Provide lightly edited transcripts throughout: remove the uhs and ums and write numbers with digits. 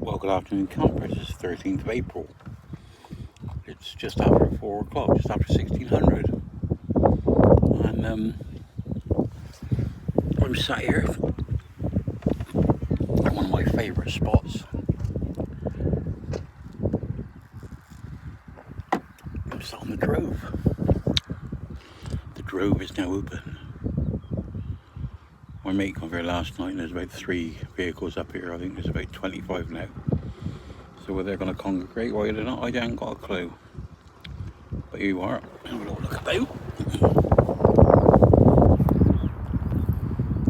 Well, good afternoon, campers. It's 13th of April. It's just after 4 o'clock, just after 1600. And I'm sat here at one of my favourite spots. I'm sat on the Drove. The Drove is now open. My mate came here last night and there's about 3 vehicles up here. I think there's about 25 now. So whether they're going to congregate or whether not, I haven't got a clue. But here you are. Have a little look about.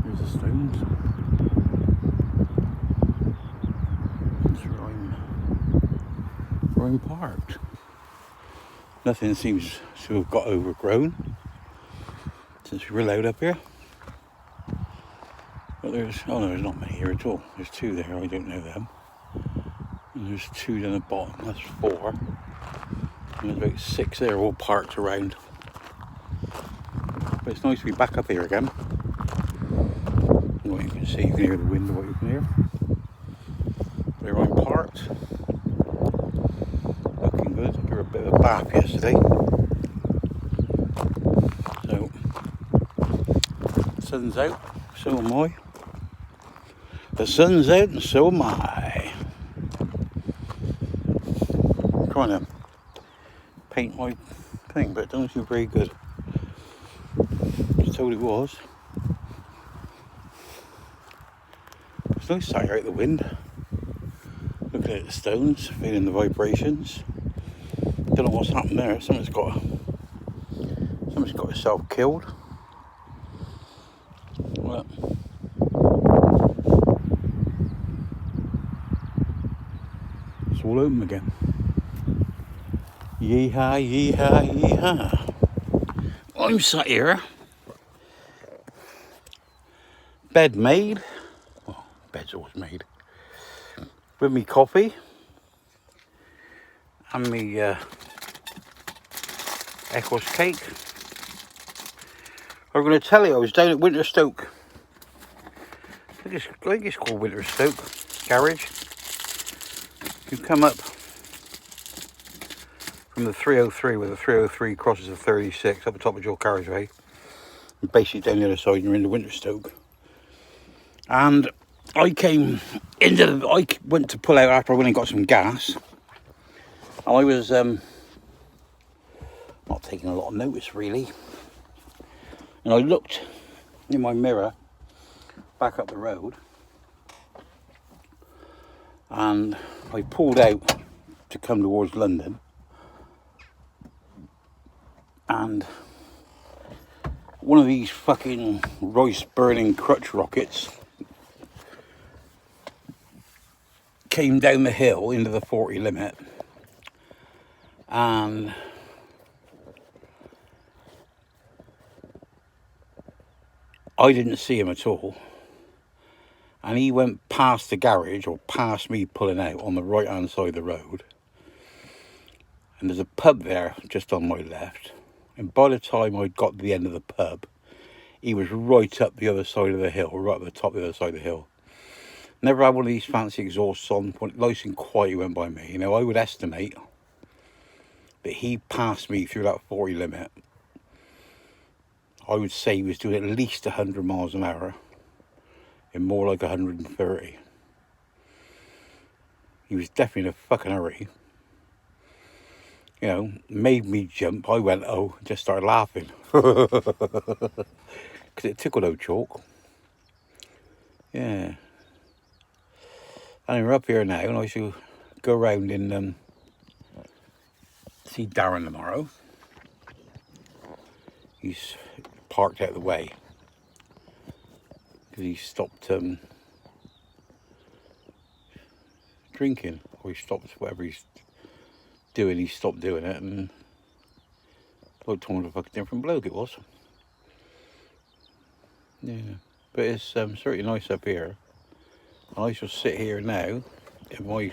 There's the stones. That's where I'm parked. Nothing seems to have got overgrown since we were allowed up here. But there's not many here at all. There's 2 there, I don't know them. And there's 2 down the bottom, that's 4. And there's about 6 there all parked around. But it's nice to be back up here again. And what you can see, you can hear the wind what you can hear. There I'm parked. Looking good. Got a bit of a bath yesterday. So, the sun's out, so am I. The sun's out and so am I. I'm trying to paint my thing, but it doesn't seem very good. I was told it was. It's nice sat here out the wind, looking at the stones, feeling the vibrations. Don't know what's happened there. Someone's got itself killed. Well, it's all open again. Yee-haw, yee-haw, yee-haw. I'm sat here. Bed made. Well, bed's always made. With me coffee. And me Eccles cake. I'm going to tell you, I was down at Winterstoke. I think it's called Winterstoke Garage. You come up from the 303, where the 303 crosses the 36 up the top of your carriageway, and basically down the other side, you're into Winterstoke. And I went to pull out after I went and got some gas. And I was not taking a lot of notice really. And I looked in my mirror back up the road, and I pulled out to come towards London, and one of these fucking rice burning crutch rockets came down the hill into the 40 limit, and I didn't see him at all, and he went past the garage, or past me pulling out, on the right hand side of the road, and there's a pub there just on my left, and by the time I got to the end of the pub, he was right up the other side of the hill, right at the top of the other side of the hill. Never had one of these fancy exhausts on, nice and quiet. He went by me. You know, I would estimate that he passed me through that 40 limit. I would say he was doing at least 100 miles an hour, in more like 130. He was definitely in a fucking hurry. You know, made me jump. I went, oh, just started laughing. Because it tickled old chalk. Yeah. And we're up here now, and I shall go around and see Darren tomorrow. He's parked out of the way because he stopped drinking, or he stopped whatever he's doing. He stopped doing it, and I told him a fucking different bloke it was. Yeah, but it's certainly nice up here. I shall sit here now in my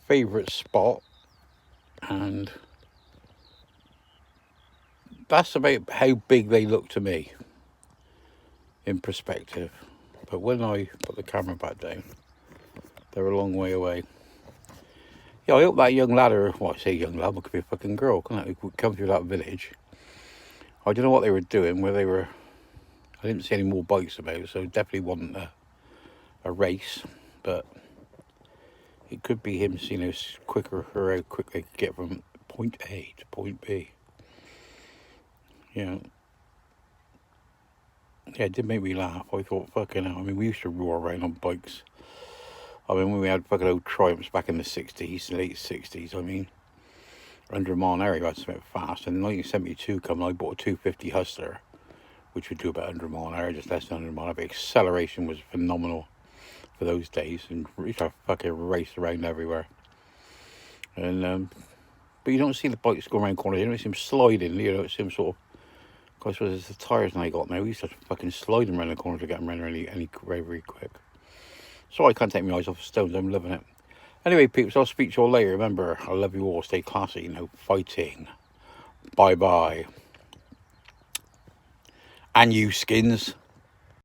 favourite spot, and that's about how big they look to me in perspective. But when I put the camera back down, They're a long way away. Yeah, I hope that young lad, or well, I say young lad, but could be a fucking girl, couldn't it? Who would come through that village. I don't know what they were doing, where they were. I didn't see any more bikes about, so it definitely wasn't a race, but it could be him seeing how quicker or how quick they could get from point A to point B. Yeah, it did make me laugh. I thought, fucking hell. I mean, we used to roar around on bikes. I mean, when we had fucking old Triumphs back in the 60s, late 60s, I mean, 100 mile an hour, you had to went fast. And in 1972 I bought a 250 Hustler, which would do about 100 mile an hour, just less than 100 mile an hour. But acceleration was phenomenal for those days, and we used to fucking race around everywhere. And but you don't see the bikes go around corners. You don't see them sliding. You don't see them sort of. I suppose it's the tyres now got now. We used to fucking slide them around the corner to get them around really very quick. So I can't take my eyes off the stones. I'm loving it. Anyway, peeps, I'll speak to you all later. Remember, I love you all. Stay classy. No fighting. Bye bye. And you skins.